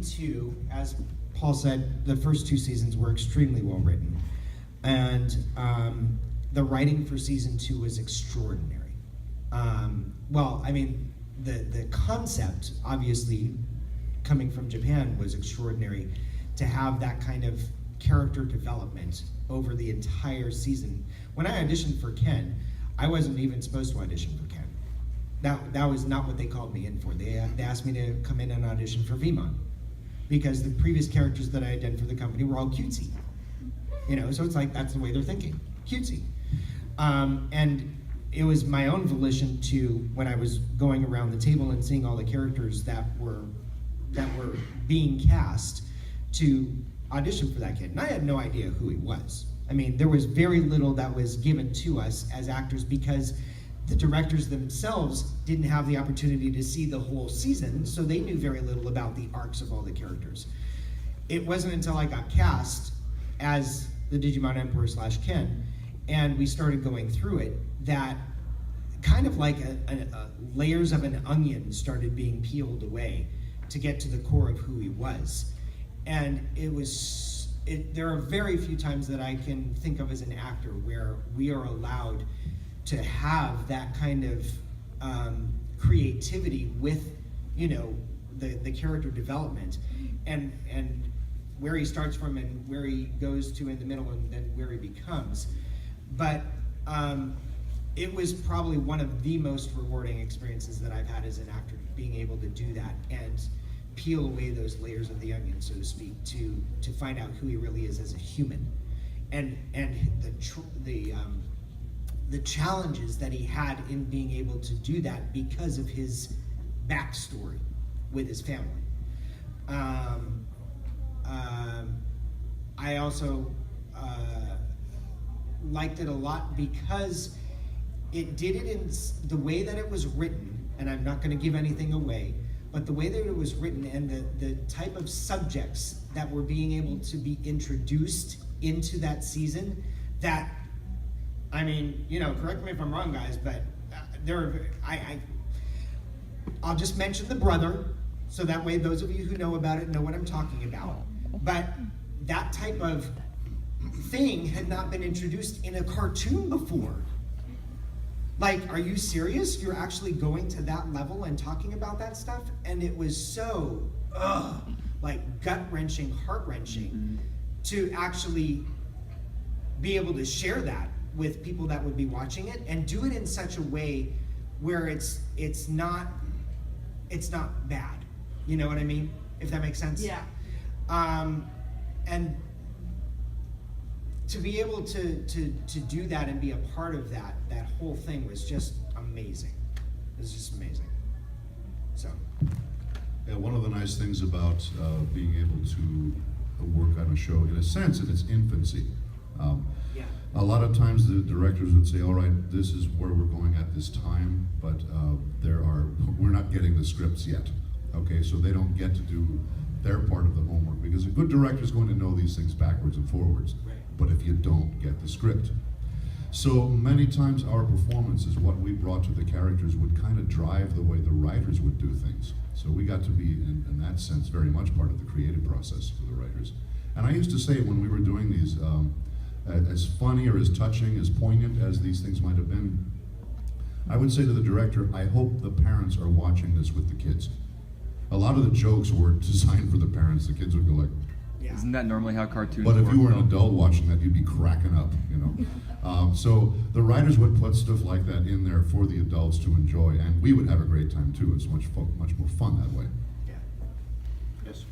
Two, as Paul said, the first two seasons were extremely well written, and the writing for season two was extraordinary. Well, I mean, the concept, obviously, coming from Japan, was extraordinary. To have that kind of character development over the entire season. When I auditioned for Ken, I wasn't even supposed to audition for Ken. That was not what they called me in for. They asked me to come in and audition for Vemon, because the previous characters that I had done for the company were all cutesy. You know, so it's like, that's the way they're thinking, cutesy. And it was my own volition to, when I was going around the table and seeing all the characters that were being cast, to audition for that kid. And I had no idea who he was. I mean, there was very little that was given to us as actors, because the directors themselves didn't have the opportunity to see the whole season, so they knew very little about the arcs of all the characters. It wasn't until I got cast as the Digimon Emperor / Ken, and we started going through it, that kind of like layers of an onion started being peeled away to get to the core of who he was. And there are very few times that I can think of as an actor where we are allowed to have that kind of creativity with, you know, the character development, and where he starts from and where he goes to in the middle, and then where he becomes. But it was probably one of the most rewarding experiences that I've had as an actor, being able to do that and peel away those layers of the onion, so to speak, to find out who he really is as a human, and the challenges that he had in being able to do that because of his backstory with his family. I also liked it a lot because it did it in the way that it was written, and I'm not going to give anything away, but the way that it was written and the type of subjects that were being able to be introduced into that season, that, I mean, you know, correct me if I'm wrong, guys, but I'll just mention the brother, so that way those of you who know about it know what I'm talking about. But that type of thing had not been introduced in a cartoon before. Like, are you serious? You're actually going to that level and talking about that stuff? And it was so, like, gut-wrenching, heart-wrenching to actually be able to share that with people that would be watching it, and do it in such a way where it's not bad. You know what I mean? If that makes sense? Yeah. And to be able to do that and be a part of that whole thing was just amazing. It was just amazing. So. Yeah, one of the nice things about being able to work on a show, in a sense, in its infancy, Yeah. a lot of times the directors would say, all right, this is where we're going at this time, but we're not getting the scripts yet. Okay, so they don't get to do their part of the homework, because a good director is going to know these things backwards and forwards. Right. But if you don't get the script. So many times our performances, what we brought to the characters, would kind of drive the way the writers would do things. So we got to be, in that sense, very much part of the creative process for the writers. And I used to say, when we were doing these, as funny or as touching, as poignant as these things might have been, I would say to the director, I hope the parents are watching this with the kids. A lot of the jokes were designed for the parents. The kids would go like, Yeah. Isn't that normally how cartoons but work? if you were an though? adult watching that, you'd be cracking up, you know. So the writers would put stuff like that in there for the adults to enjoy, and we would have a great time too. It's much more fun that way. Yeah. Yes.